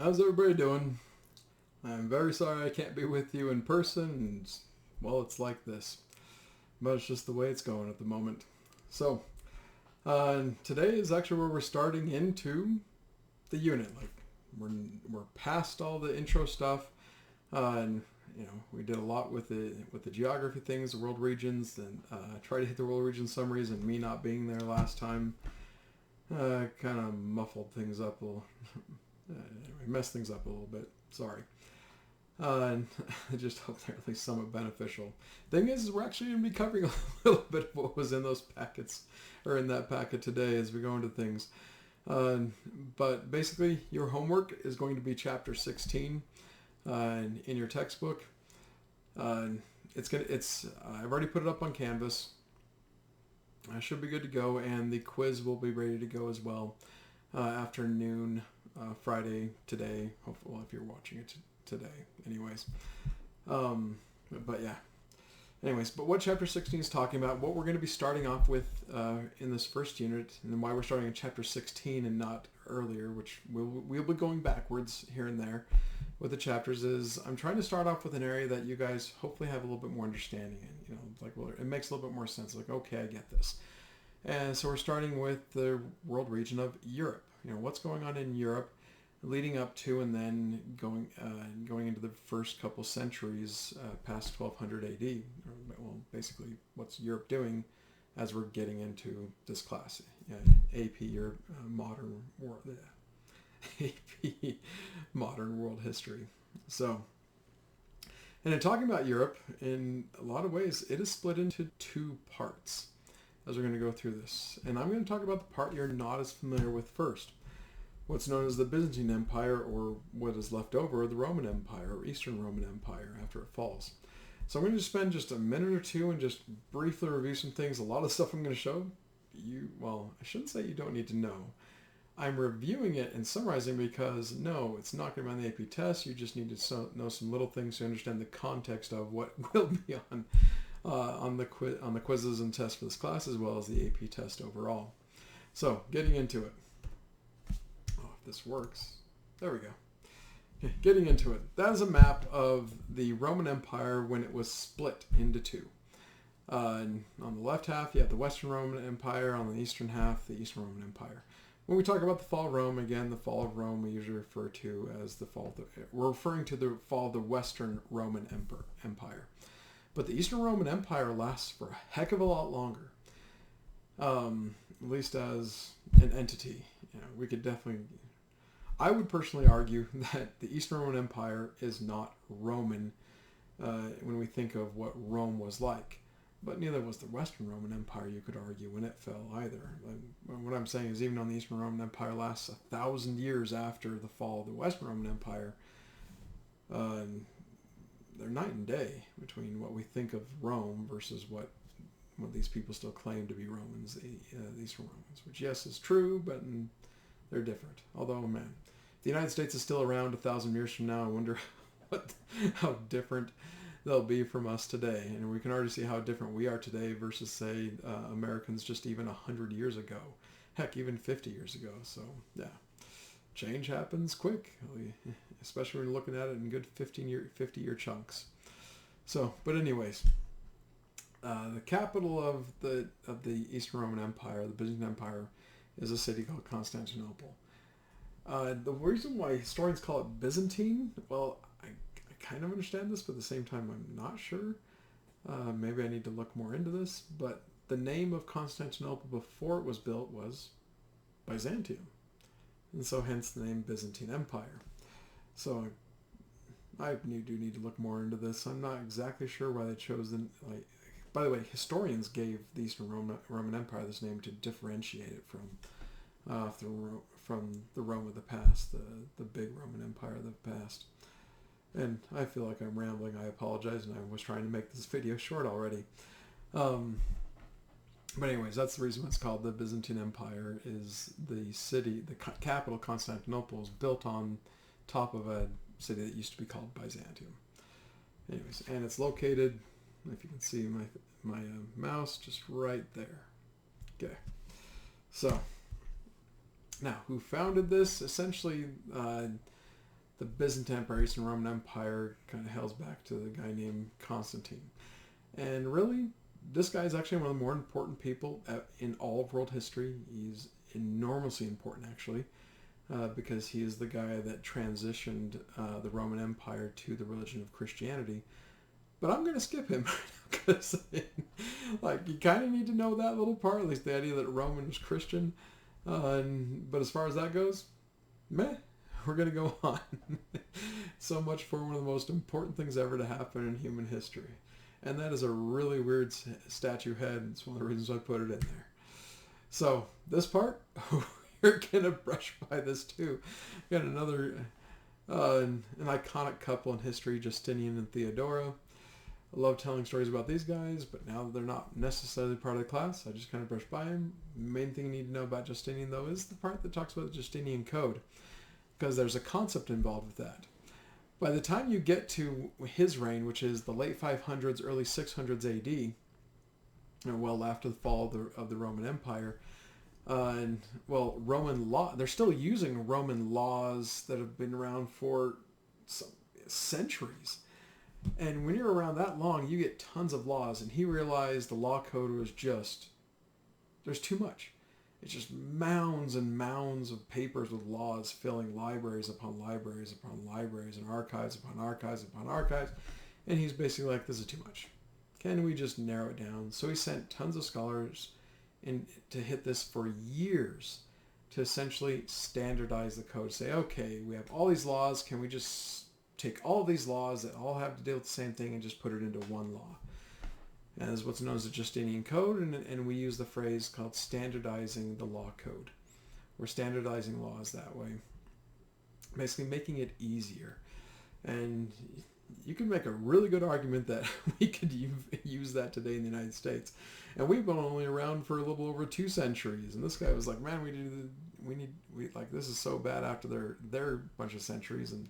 How's everybody doing? I'm very sorry I can't be with you in person, and well, it's like this. But it's just the way it's going at the moment. So, today is actually where we're starting into the unit. Like, we're past all the intro stuff, and we did a lot with the geography things, the world regions, and tried to hit the world region summaries. And me not being there last time, kind of muffled things up a little. Anyway, messed things up a little bit. Sorry. And I just hope they're at least somewhat beneficial. Thing is we're actually going to be covering a little bit of what was in those packets, or in that packet today as we go into things. Uh, but basically, your homework is going to be chapter 16 in your textbook. Uh, I've already put it up on Canvas. I should be good to go, and the quiz will be ready to go as well afternoon, Friday today. Hopefully, well, if you're watching it today, anyways. But yeah. Anyways, but what chapter 16 is talking about, what we're going to be starting off with in this first unit, and why we're starting in chapter 16 and not earlier, which we'll be going backwards here and there with the chapters, is I'm trying to start off with an area that you guys hopefully have a little bit more understanding in. Well, it makes a little bit more sense. Like, okay, I get this. And so we're starting with the world region of Europe. What's going on in Europe leading up to and then going into the first couple centuries past 1200 AD. Well, basically, what's Europe doing as we're getting into this class, AP Europe, modern world, AP modern world history. So, and in talking about Europe, in a lot of ways, it is split into two parts as we're going to go through this. And I'm going to talk about the part you're not as familiar with first. What's known as the Byzantine Empire, or what is left over, the Roman Empire, or Eastern Roman Empire after it falls. So I'm going to spend just a minute or two and just briefly review some things. A lot of stuff I'm going to show you, well, I shouldn't say you don't need to know. I'm reviewing it and summarizing because, no, it's not going to be on the AP test. You just need to know some little things to understand the context of what will be on the quizzes and tests for this class, as well as the AP test overall. So, getting into it. This works. There we go. Okay, getting into it. That is a map of the Roman Empire when it was split into two. On the left half, you have the Western Roman Empire. On the eastern half, the Eastern Roman Empire. When we talk about the fall of Rome, again, the fall of Rome we usually refer to as the fall of we're referring to the fall of the Western Roman Empire. But the Eastern Roman Empire lasts for a heck of a lot longer. At least as an entity. We could definitely... I would personally argue that the Eastern Roman Empire is not Roman when we think of what Rome was like. But neither was the Western Roman Empire, you could argue, when it fell either. What I'm saying is, even though the Eastern Roman Empire lasts 1,000 years after the fall of the Western Roman Empire, they're night and day between what we think of Rome versus what these people still claim to be Romans, the Eastern Romans, which, yes, is true, but they're different. Although, man, if the United States is still around 1,000 years from now, I wonder how different they'll be from us today. And we can already see how different we are today versus, say, Americans just even 100 years ago. Heck, even 50 years ago. So, yeah, change happens quick, especially when you're looking at it in good 50-year chunks. So, but anyways, the capital of the Eastern Roman Empire, the Byzantine Empire, is a city called Constantinople. The reason why historians call it Byzantine, well, I kind of understand this, but at the same time I'm not sure. Maybe I need to look more into this, but the name of Constantinople before it was built was Byzantium. And so hence the name Byzantine Empire. So I do need to look more into this. I'm not exactly sure why they chose by the way, historians gave the Eastern Roman Empire this name to differentiate it from the Rome of the past, the big Roman Empire of the past. And I feel like I'm rambling. I apologize, and I was trying to make this video short already. But anyways, that's the reason it's called the Byzantine Empire. Is the city, the capital Constantinople, is built on top of a city that used to be called Byzantium. Anyways, and it's located, if you can see my mouse, just right there. Okay. So, now, who founded this? Essentially, the Byzantine Empire, Eastern Roman Empire, kind of hails back to the guy named Constantine. And really, this guy is actually one of the more important people in all of world history. He's enormously important, actually, because he is the guy that transitioned the Roman Empire to the religion of Christianity. But I'm going to skip him because, like, you kind of need to know that little part, at least the idea that Roman was Christian. But as far as that goes, meh, we're going to go on. So much for one of the most important things ever to happen in human history. And that is a really weird statue head. It's one of the reasons I put it in there. So this part, we're going to brush by this too. Got another, an iconic couple in history, Justinian and Theodora. I love telling stories about these guys, but now that they're not necessarily part of the class, I just kind of brush by them. Main thing you need to know about Justinian, though, is the part that talks about the Justinian Code, because there's a concept involved with that. By the time you get to his reign, which is the late 500s, early 600s AD, and well after the fall of the Roman Empire, Roman law, they're still using Roman laws that have been around for some centuries. And when you're around that long, you get tons of laws. And he realized the law code was just, there's too much. It's just mounds and mounds of papers with laws filling libraries upon libraries upon libraries and archives upon archives upon archives. And he's basically like, this is too much. Can we just narrow it down? So he sent tons of scholars in to hit this for years to essentially standardize the code. Say, okay, we have all these laws. Can we just take all these laws that all have to deal with the same thing and just put it into one law? And that's what's known as the Justinian Code, and we use the phrase called standardizing the law code. We're standardizing laws that way, basically making it easier. And you can make a really good argument that we could use that today in the United States. And we've been only around for a little over 2 centuries. And this guy was like, man, we this is so bad after their bunch of centuries. And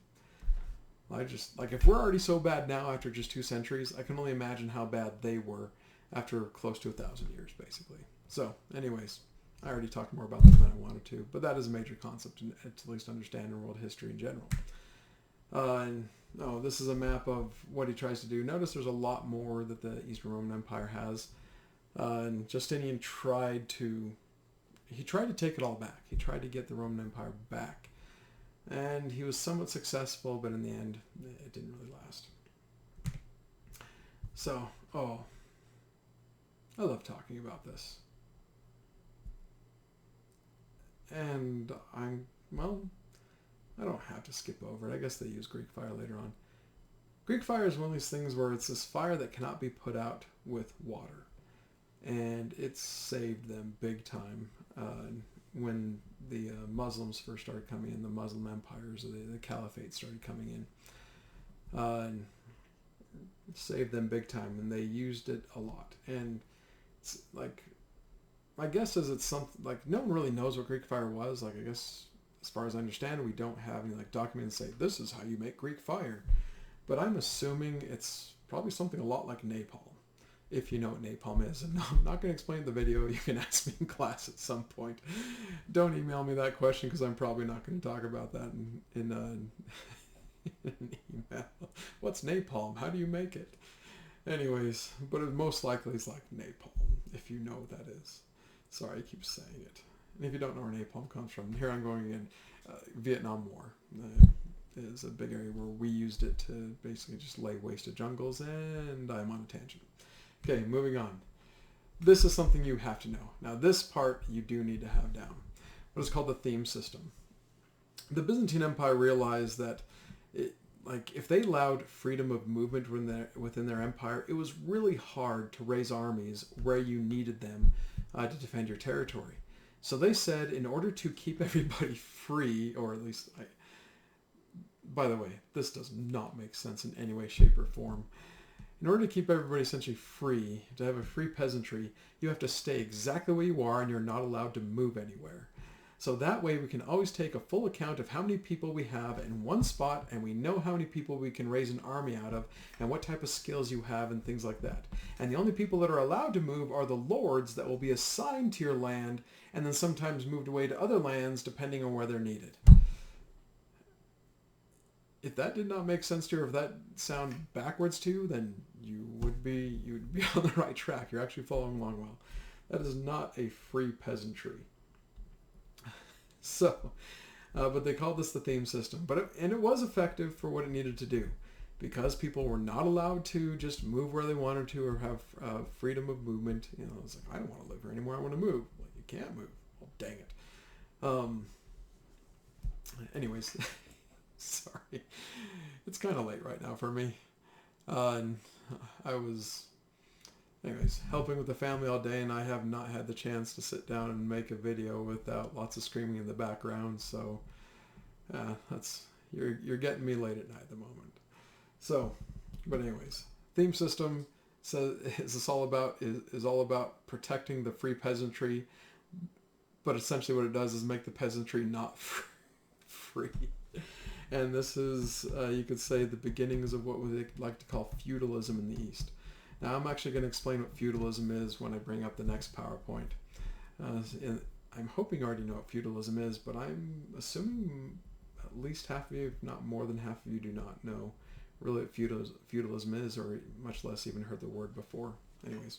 I just, like, if we're already so bad now after just 2 centuries, I can only imagine how bad they were after close to 1,000 years, basically. So, anyways, I already talked more about that than I wanted to, but that is a major concept to at least understand in world history in general. This is a map of what he tries to do. Notice there's a lot more that the Eastern Roman Empire has. And Justinian tried to take it all back. He tried to get the Roman Empire back. And he was somewhat successful, but in the end, it didn't really last. So, I love talking about this. And I don't have to skip over it. I guess they use Greek fire later on. Greek fire is one of these things where it's this fire that cannot be put out with water. And it saved them big time when the Muslims first started coming in, the Muslim empires, the Caliphate started coming in. And it saved them big time, and they used it a lot. And it's like, my guess is it's something, like, no one really knows what Greek fire was. Like, I guess, as far as I understand, we don't have any, like, documents that say, this is how you make Greek fire. But I'm assuming it's probably something a lot like napalm, if you know what napalm is. And I'm not going to explain the video. You can ask me in class at some point. Don't email me that question, because I'm probably not going to talk about that in an email. What's napalm? How do you make it? Anyways, but it most likely is like napalm, if you know what that is. Sorry, I keep saying it. And if you don't know where napalm comes from, here I'm going in Vietnam War. Is a big area where we used it to basically just lay waste to jungles, and I'm on a tangent. Okay, moving on. This is something you have to know. Now, this part you do need to have down. What is called the theme system. The Byzantine Empire realized that if they allowed freedom of movement within their empire, it was really hard to raise armies where you needed them to defend your territory. So they said, in order to keep everybody free, or at least, by the way, this does not make sense in any way, shape, or form. In order to keep everybody essentially free, to have a free peasantry, you have to stay exactly where you are, and you're not allowed to move anywhere. So that way we can always take a full account of how many people we have in one spot, and we know how many people we can raise an army out of, and what type of skills you have, and things like that. And the only people that are allowed to move are the lords that will be assigned to your land, and then sometimes moved away to other lands depending on where they're needed. if that did not make sense to you, or if that sound backwards to you, then you would be on the right track. You're actually following along well. That is not a free peasantry. So, but they called this the theme system. And it was effective for what it needed to do, because people were not allowed to just move where they wanted to or have freedom of movement. You know, it's like, I don't want to live here anymore. I want to move. Well, you can't move. Well, dang it. Anyways, sorry. It's kind of late right now for me. And I was, anyways, helping with the family all day, and I have not had the chance to sit down and make a video without lots of screaming in the background. So you're getting me late at night at the moment. So, but anyways, theme system is all about protecting the free peasantry, but essentially what it does is make the peasantry not free. And this is, you could say, the beginnings of what we like to call feudalism in the East. Now, I'm actually going to explain what feudalism is when I bring up the next PowerPoint. And I'm hoping you already know what feudalism is, but I'm assuming at least half of you, if not more than half of you, do not know really what feudalism is, or much less even heard the word before. Anyways,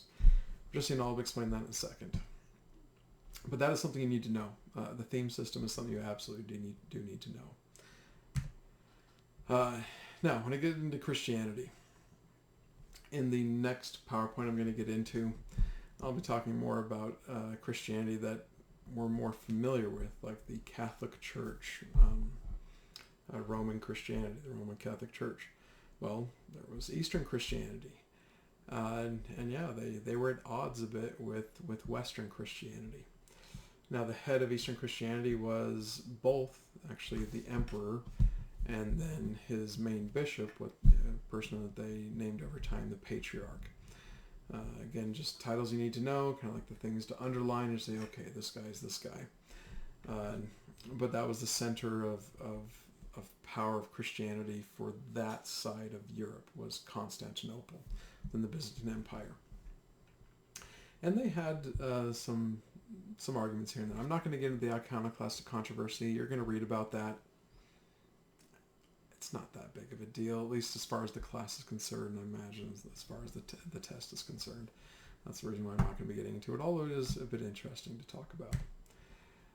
just so you know, I'll explain that in a second. But that is something you need to know. The theme system is something you absolutely do need to know. Now, when I get into Christianity, in the next PowerPoint I'm going to get into, I'll be talking more about Christianity that we're more familiar with, like the Catholic Church, Roman Christianity, the Roman Catholic Church. Well, there was Eastern Christianity. And yeah, they were at odds a bit with Western Christianity. Now, the head of Eastern Christianity was both actually the emperor and then his main bishop, a person that they named over time the patriarch. Again, just titles you need to know, kind of like the things to underline and say, okay, this guy's this guy. But that was the center of power of Christianity for that side of Europe, was Constantinople, then the Byzantine Empire. And they had some arguments here and there. I'm not going to get into the iconoclastic controversy. You're going to read about that. It's not that big of a deal, at least as far as the class is concerned, I imagine, as far as the test is concerned. That's the reason why I'm not going to be getting into it, although it is a bit interesting to talk about.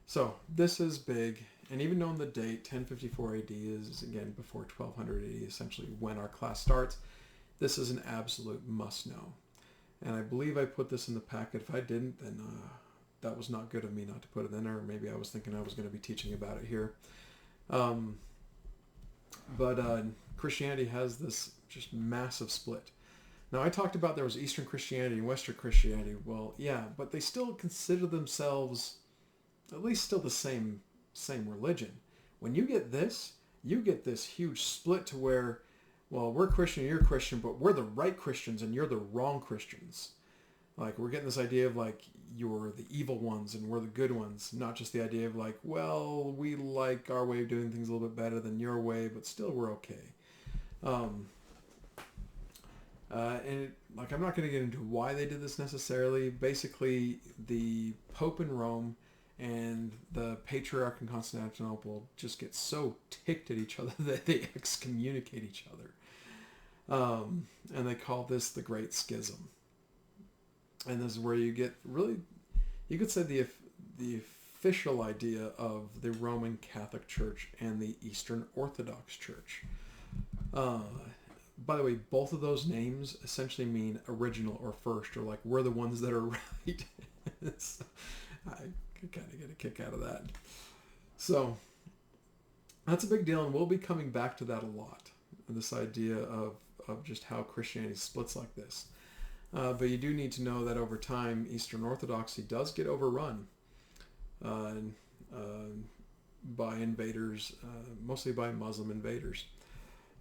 So, this is big, and even knowing the date, 1054 AD is, again, before 1200 AD, essentially when our class starts, this is an absolute must-know. And I believe I put this in the packet. If I didn't, then that was not good of me not to put it in there, or maybe I was thinking I was going to be teaching about it here. But Christianity has this just massive split. Now, I talked about there was Eastern Christianity and Western Christianity. Well, yeah, but they still consider themselves at least still the same religion. When you get this huge split to where, well, we're Christian, you're Christian, but we're the right Christians and you're the wrong Christians. Like, we're getting this idea of, like, you're the evil ones and we're the good ones. Not just the idea of, like, well, we like our way of doing things a little bit better than your way, but still we're okay. I'm not going to get into why they did this necessarily. Basically, the Pope in Rome and the Patriarch in Constantinople just get so ticked at each other that they excommunicate each other. And they call this the Great Schism. And this is where you get really, you could say the official idea of the Roman Catholic Church and the Eastern Orthodox Church. By the way, both of those names essentially mean original or first, or like we're the ones that are right. I kind of get a kick out of that. So that's a big deal, and we'll be coming back to that a lot. This idea of just how Christianity splits like this. But you do need to know that over time, Eastern Orthodoxy does get overrun by invaders, mostly by Muslim invaders.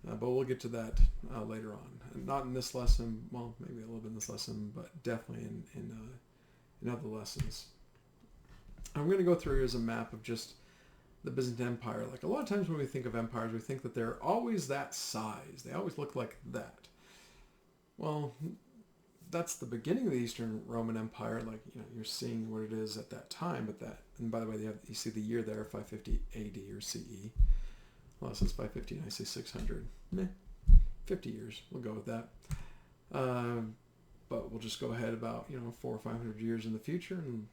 But we'll get to that later on. Not in this lesson, well, maybe a little bit in this lesson, but definitely in other lessons. I'm going to go through here as a map of just the Byzantine Empire. Like, a lot of times when we think of empires, we think that they're always that size. They always look like that. Well, that's the beginning of the Eastern Roman Empire. Like, you know, you're seeing what it is at that time. And by the way, you see the year there, 550 AD or CE. well, it says 550, I say 600. 50 years. We'll go with that. But we'll just go ahead about 400 or 500 years in the future, and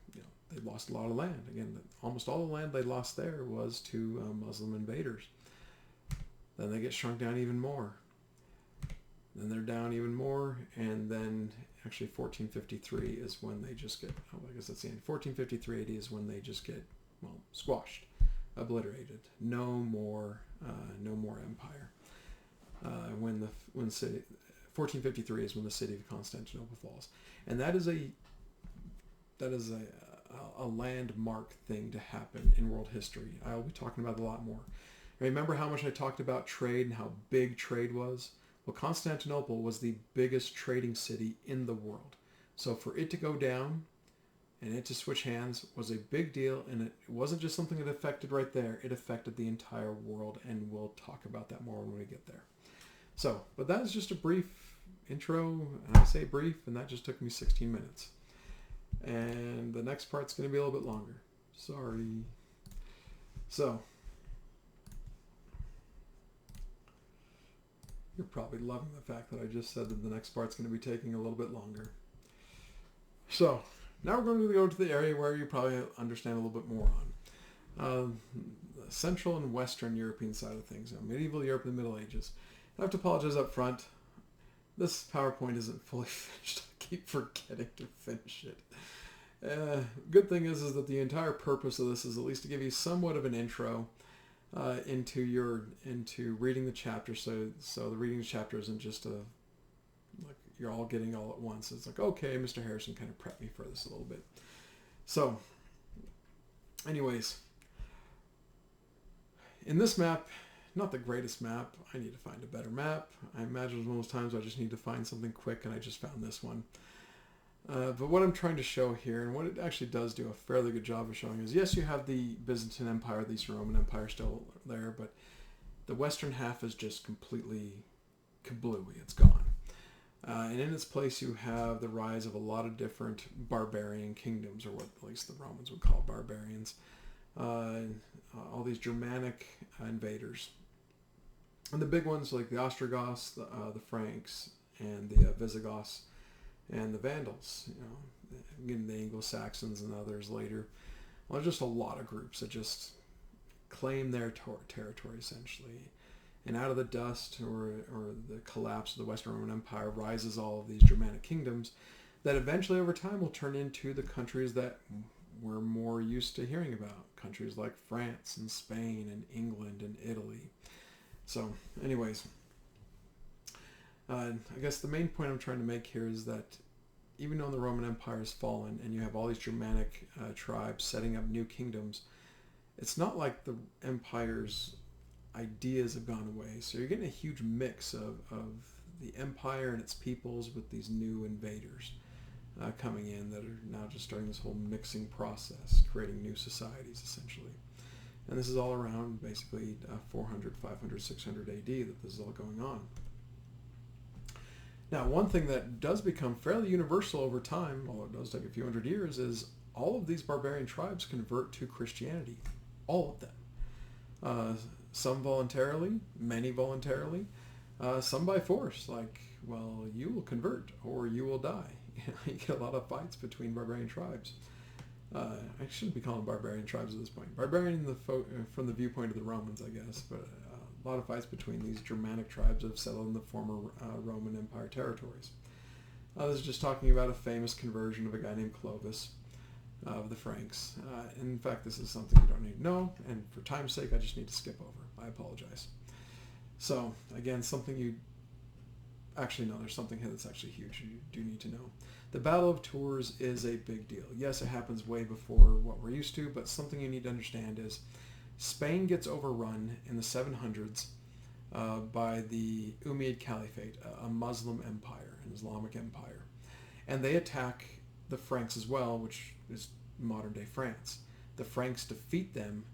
they lost a lot of land. Again, almost all the land they lost there was to Muslim invaders. Then they get shrunk down even more. Then they're down even more, and then actually 1453 is when they just get, I guess that's the end. 1453 AD is when they just get, squashed, obliterated. No more empire. When 1453 is when the city of Constantinople falls, and that is a landmark thing to happen in world history. I'll be talking about it a lot more. Remember how much I talked about trade and how big trade was? Well, Constantinople was the biggest trading city in the world. So for it to go down and it to switch hands was a big deal, and it wasn't just something that affected right there. It affected the entire world, and we'll talk about that more when we get there. So, but that is just a brief intro, and I say brief, and that just took me 16 minutes. And the next part's going to be a little bit longer. Sorry. So, you're probably loving the fact that I just said that the next part's going to be taking a little bit longer. So, now we're going to go to the area where you probably understand a little bit more on. The Central and Western European side of things. Medieval Europe and the Middle Ages. I have to apologize up front. This PowerPoint isn't fully finished. I keep forgetting to finish it. Good thing is that the entire purpose of this is at least to give you somewhat of an intro into reading the chapter. So the reading the chapter isn't just like you're all getting all at once. It's like, okay, Mr. Harrison kind of prepped me for this a little bit. So, anyways, in this map, not the greatest map. I need to find a better map. I imagine it was one of those times I just need to find something quick, and I just found this one. But what I'm trying to show here, and what it actually does do a fairly good job of showing, is yes, you have the Byzantine Empire, the Eastern Roman Empire still there, but the western half is just completely kablooey. It's gone. And in its place, you have the rise of a lot of different barbarian kingdoms, or what at least the Romans would call barbarians. All these Germanic invaders. And the big ones like the Ostrogoths, the Franks, and the Visigoths, and the Vandals, again, the Anglo-Saxons and others later. Well, there's just a lot of groups that just claim their territory, essentially. And out of the dust or the collapse of the Western Roman Empire rises all of these Germanic kingdoms that eventually over time will turn into the countries that we're more used to hearing about. Countries like France and Spain and England and Italy. So, anyways, I guess the main point I'm trying to make here is that even though the Roman Empire has fallen and you have all these Germanic tribes setting up new kingdoms, it's not like the empire's ideas have gone away. So you're getting a huge mix of the empire and its peoples with these new invaders coming in that are now just starting this whole mixing process, creating new societies essentially. And this is all around basically 400, 500, 600 AD that this is all going on. Now, one thing that does become fairly universal over time, although it does take a few hundred years, is all of these barbarian tribes convert to Christianity. All of them. Some voluntarily, many voluntarily, some by force, like, well, you will convert or you will die. You get a lot of fights between barbarian tribes. I shouldn't be calling barbarian tribes at this point. Barbarian from the viewpoint of the Romans, I guess, but a lot of fights between these Germanic tribes that have settled in the former Roman Empire territories. This is just talking about a famous conversion of a guy named Clovis of the Franks. In fact, this is something you don't need to know, and for time's sake, I just need to skip over. I apologize. So, again, something you... Actually, no, there's something here that's actually huge you do need to know. The Battle of Tours is a big deal. Yes, it happens way before what we're used to, but something you need to understand is Spain gets overrun in the 700s by the Umayyad Caliphate, a Muslim empire, an Islamic empire. And they attack the Franks as well, which is modern-day France. The Franks defeat them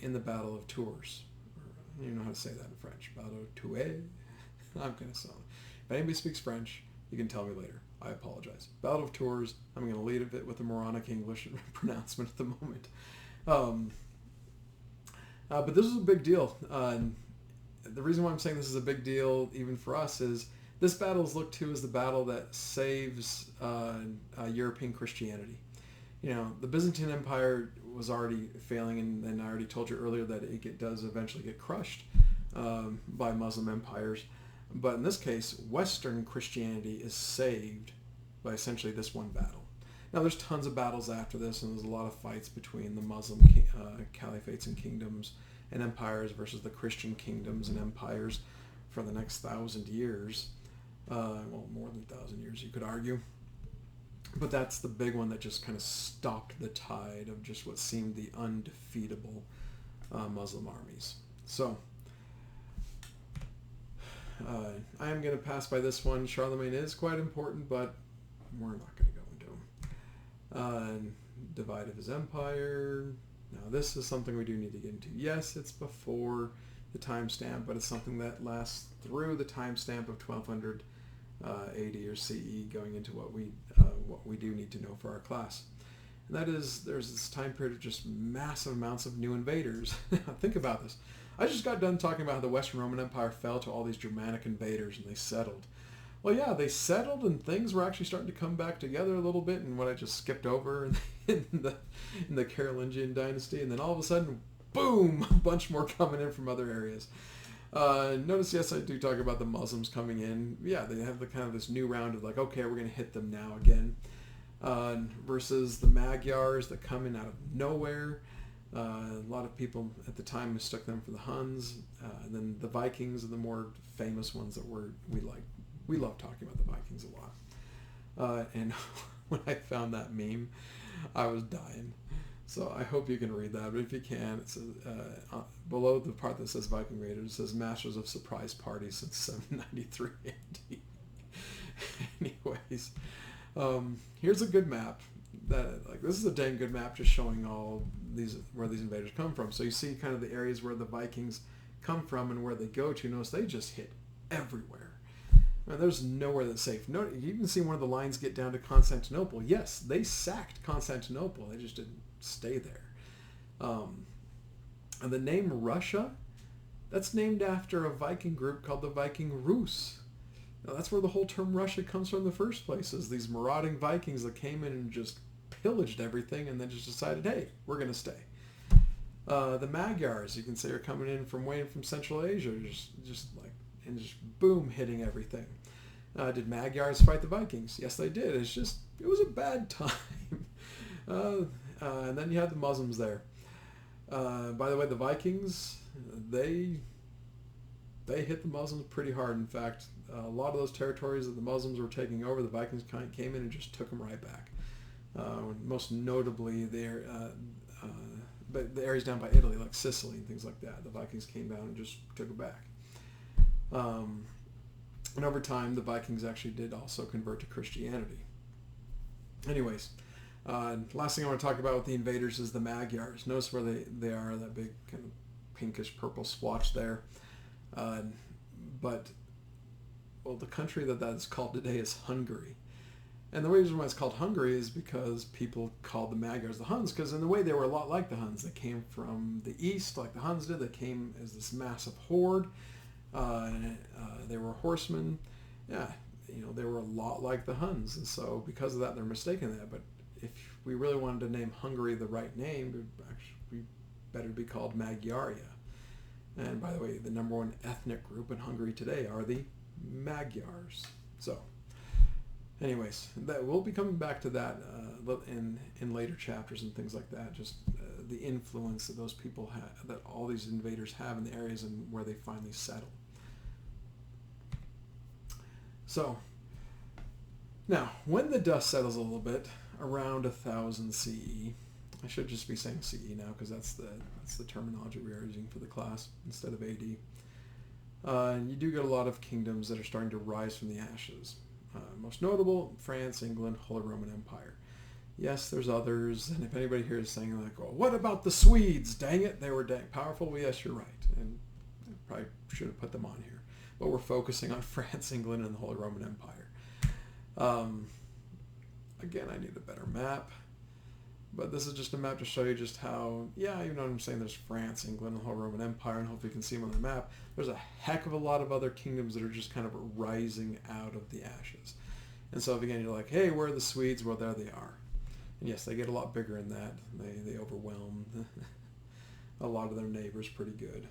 in the Battle of Tours. I don't even know how to say that in French. Battle of Tours? I'm going to say it. If anybody speaks French, you can tell me later. I apologize. Battle of Tours. I'm going to lead a bit with a moronic English pronouncement at the moment. But this is a big deal. The reason why I'm saying this is a big deal even for us is this battle is looked to as the battle that saves European Christianity. You know, the Byzantine Empire was already failing, and I already told you earlier that it does eventually get crushed by Muslim empires. But in this case, Western Christianity is saved by essentially this one battle. Now, there's tons of battles after this, and there's a lot of fights between the Muslim caliphates and kingdoms and empires versus the Christian kingdoms and empires for the next 1,000 years. Well, more than 1,000 years, you could argue. But that's the big one that just kind of stopped the tide of just what seemed the undefeatable Muslim armies. So, I am going to pass by this one. Charlemagne is quite important, but we're not going to go into him. Divide of his empire. Now, this is something we do need to get into. Yes, it's before the timestamp, but it's something that lasts through the timestamp of 1200 AD or CE, going into what we do need to know for our class. And that is, there's this time period of just massive amounts of new invaders. Think about this. I just got done talking about how the Western Roman Empire fell to all these Germanic invaders and they settled. Well, yeah, they settled and things were actually starting to come back together a little bit, and what I just skipped over in the Carolingian dynasty, and then all of a sudden, boom, a bunch more coming in from other areas. Notice, yes, I do talk about the Muslims coming in. Yeah, they have the kind of this new round of like, okay, we're going to hit them now again. Versus the Magyars that come in out of nowhere. A lot of people at the time mistook them for the Huns. And then the Vikings are the more famous ones that we like. We love talking about the Vikings a lot. And when I found that meme, I was dying. So I hope you can read that, but if you can, it says, below the part that says Viking Raiders, it says Masters of Surprise Parties since 793 AD. Anyways, here's a good map. This is a dang good map, just showing all these where these invaders come from. So you see kind of the areas where the Vikings come from and where they go to. Notice they just hit everywhere. There's nowhere that's safe. No, you can see one of the lines get down to Constantinople. Yes, they sacked Constantinople. They just didn't stay there. And the name Russia, that's named after a Viking group called the Viking Rus. Now, that's where the whole term Russia comes from in the first place, is these marauding Vikings that came in and just pillaged everything and then just decided, hey, we're going to stay. The Magyars, you can say, are coming in from Central Asia, just boom, hitting everything. Did Magyars fight the Vikings? Yes, they did. It was a bad time. And then you had the Muslims there. By the way, the Vikings, they hit the Muslims pretty hard. In fact, a lot of those territories that the Muslims were taking over, the Vikings came in and just took them right back. Most notably, but the areas down by Italy, like Sicily and things like that, the Vikings came down and just took it back. And over time, the Vikings actually did also convert to Christianity. Anyways, last thing I want to talk about with the invaders is the Magyars. Notice where they are, that big kind of pinkish purple splotch there. But the country that is called today is Hungary. And the reason why it's called Hungary is because people called the Magyars the Huns, because in a way they were a lot like the Huns. They came from the east like the Huns did. They came as this massive horde. They were horsemen. Yeah, they were a lot like the Huns. And so because of that, they're mistaken that. But if we really wanted to name Hungary the right name, it would actually better be called Magyaria. And by the way, the number one ethnic group in Hungary today are the Magyars. So, anyways, we'll be coming back to that in later chapters and things like that. Just the influence that those people have, that all these invaders have in the areas and where they finally settle. So, now, when the dust settles a little bit, around 1000 CE, I should just be saying CE now because that's the terminology we are using for the class instead of AD. You do get a lot of kingdoms that are starting to rise from the ashes. Most notable, France, England, Holy Roman Empire. Yes, there's others, and if anybody here is saying like, well, what about the Swedes? Dang it, they were dang powerful. Well, yes, you're right, and I probably should have put them on here. But we're focusing on France, England, and the Holy Roman Empire. Again, I need a better map. But this is just a map to show you just how, yeah, you know what I'm saying, there's France, England, the whole Roman Empire, and hopefully you can see them on the map. There's a heck of a lot of other kingdoms that are just kind of rising out of the ashes. And so again, you're like, hey, where are the Swedes? Well, there they are. And yes, they get a lot bigger in that. They overwhelm a lot of their neighbors pretty good.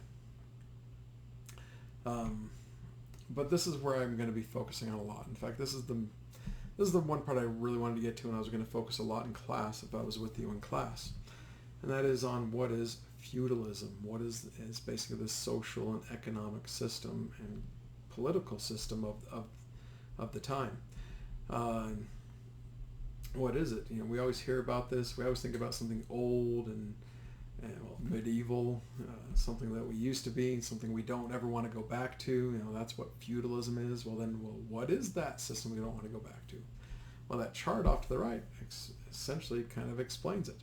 But this is where I'm going to be focusing on a lot. In fact, this is the one part I really wanted to get to, and I was going to focus a lot in class if I was with you in class. And that is on what is feudalism. What is basically the social and economic system and political system of the time. What is it? You know, we always hear about this. We always think about something old and medieval, something that we used to be, something we don't ever want to go back to. You know, that's what feudalism is. Well, what is that system we don't want to go back to? Well, that chart off to the right essentially kind of explains it.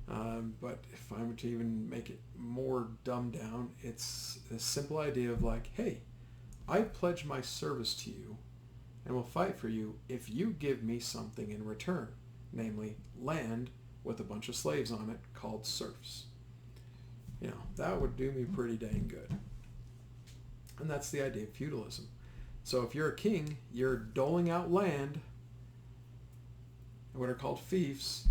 But if I were to even make it more dumbed down, it's a simple idea of like, hey, I pledge my service to you and will fight for you if you give me something in return, namely land with a bunch of slaves on it called serfs. You know, that would do me pretty dang good. And that's the idea of feudalism. So if you're a king, you're doling out land, what are called fiefs,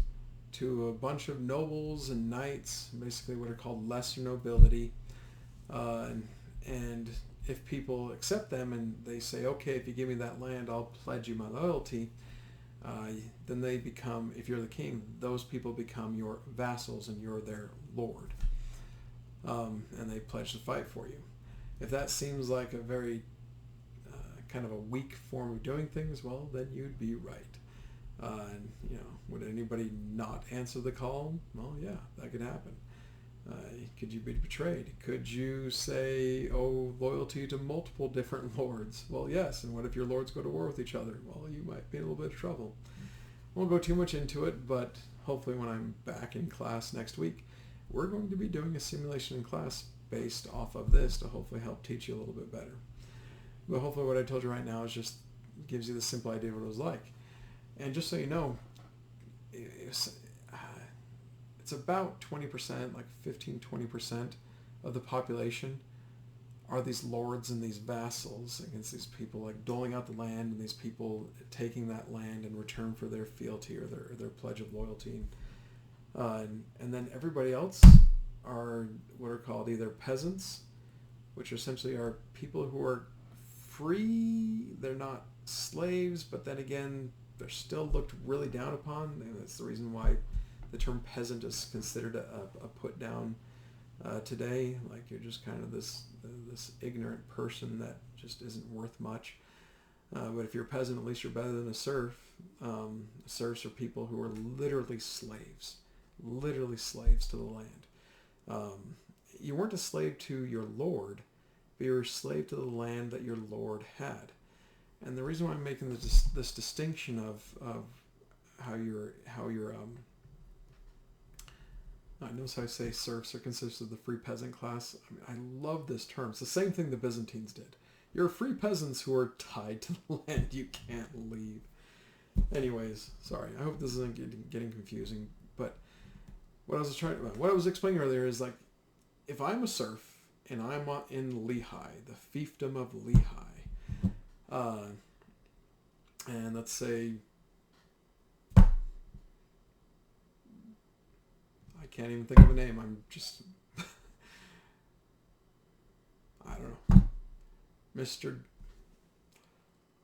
to a bunch of nobles and knights, basically what are called lesser nobility. And if people accept them and they say, okay, if you give me that land, I'll pledge you my loyalty, then they become, if you're the king, those people become your vassals and you're their lord. And they pledge to fight for you. If that seems like a very kind of a weak form of doing things, well, then you'd be right. And, you know, would anybody not answer the call? Well, yeah, that could happen. Could you be betrayed? Could you say, oh, loyalty to multiple different lords? Well, yes. And what if your lords go to war with each other? Well, you might be in a little bit of trouble. I won't go too much into it, but hopefully when I'm back in class next week, we're going to be doing a simulation in class based off of this to hopefully help teach you a little bit better. But hopefully what I told you right now is just gives you the simple idea of what it was like. And just so you know, it's about 20%, like 15-20% of the population are these lords and these vassals against these people, like doling out the land and these people taking that land in return for their fealty or their pledge of loyalty. And then everybody else are what are called either peasants, which essentially are people who are free. They're not slaves, but then again, they're still looked really down upon. And that's the reason why the term peasant is considered a put down today. Like you're just kind of this ignorant person that just isn't worth much. But if you're a peasant, at least you're better than a serf. Serfs are people who are literally slaves to the land. You weren't a slave to your lord, but you were a slave to the land that your lord had. And the reason why I'm making this distinction of how you're I notice how I say serfs are considered the free peasant class. I mean, I love this term. It's the same thing the Byzantines did. You're free peasants who are tied to the land. You can't leave. Anyways, sorry. I hope this isn't getting confusing. But what I was explaining earlier is like, if I'm a serf and I'm in Lehigh, the fiefdom of Lehigh, and let's say I can't even think of a name. I'm just I don't know.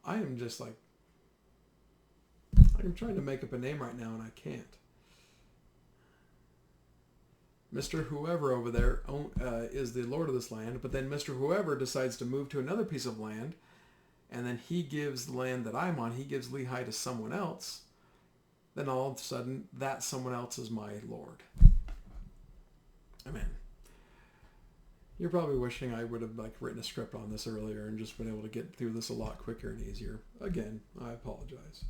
I am just like, I'm trying to make up a name right now and I can't. Mr. Whoever over there is the lord of this land, but then Mr. Whoever decides to move to another piece of land, and then he gives the land that I'm on, he gives Lehigh to someone else, then all of a sudden that someone else is my lord. I mean, you're probably wishing I would have written a script on this earlier and just been able to get through this a lot quicker and easier. Again, I apologize.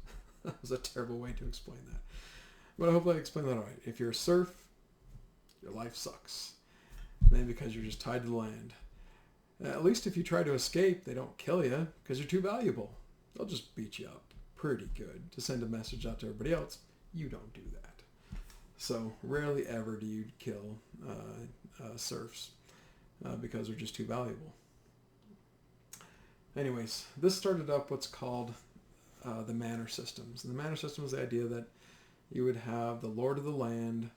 That was a terrible way to explain that. But I hope I explained that all right. If you're a serf, your life sucks. Maybe because you're just tied to the land. At least if you try to escape, they don't kill you because you're too valuable. They'll just beat you up pretty good to send a message out to everybody else. You don't do that. So rarely ever do you kill serfs because they're just too valuable. Anyways, this started up what's called the manor systems. And the manor system is the idea that you would have the lord of the land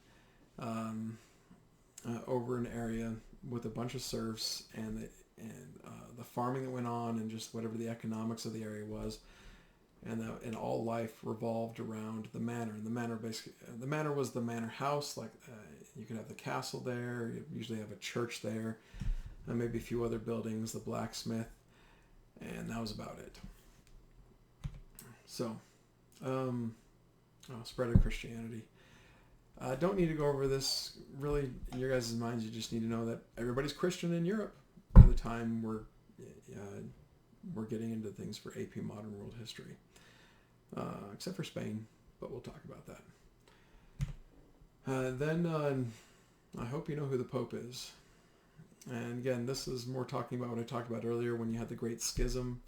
over an area with a bunch of serfs, and the farming that went on, and just whatever the economics of the area was, and all life revolved around the manor. And the manor was the manor house. Like you could have the castle there. You usually have a church there, and maybe a few other buildings, the blacksmith, and that was about it. So, spread of Christianity. I don't need to go over this really in your guys' minds. You just need to know that everybody's Christian in Europe by the time we're getting into things for AP Modern World History, except for Spain, but we'll talk about that. Then I hope you know who the Pope is. And again, this is more talking about what I talked about earlier when you had the Great Schism.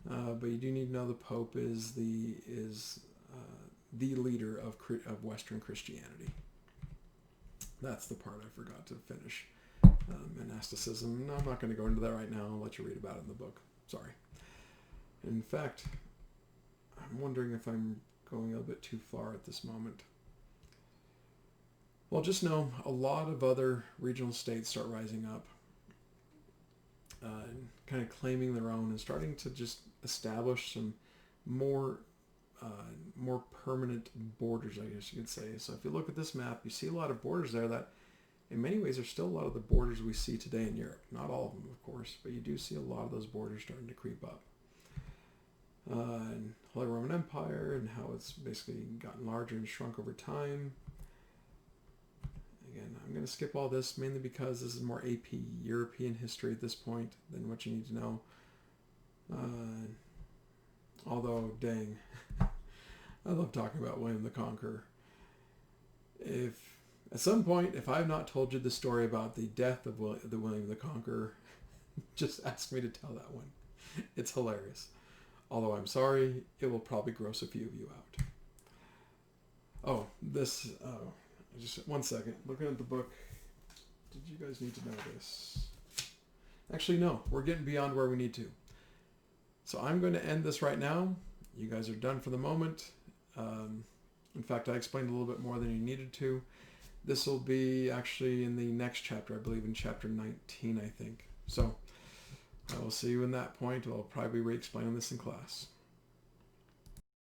But you do need to know the Pope is the leader of Western Christianity. That's the part I forgot to finish. Monasticism. No, I'm not going to go into that right now. I'll let you read about it in the book. Sorry. In fact, I'm wondering if I'm going a little bit too far at this moment. Well, just know a lot of other regional states start rising up, kind of claiming their own and starting to just establish some more permanent borders, I guess you could say. So if you look at this map, you see a lot of borders there that in many ways are still a lot of the borders we see today in Europe. Not all of them, of course, but you do see a lot of those borders starting to creep up. And Holy Roman Empire and how it's basically gotten larger and shrunk over time. Again, I'm going to skip all this mainly because this is more AP European history at this point than what you need to know. Although, dang, I love talking about William the Conqueror. At some point, if I've not told you the story about the death of William the Conqueror, just ask me to tell that one. It's hilarious. Although I'm sorry, it will probably gross a few of you out. Oh, just 1 second. Looking at the book. Did you guys need to know this? Actually, no. We're getting beyond where we need to. So I'm going to end this right now. You guys are done for the moment. In fact, I explained a little bit more than you needed to. This will be actually in the next chapter, I believe in chapter 19, I think. So I will see you in that point. I'll probably be re-explaining this in class.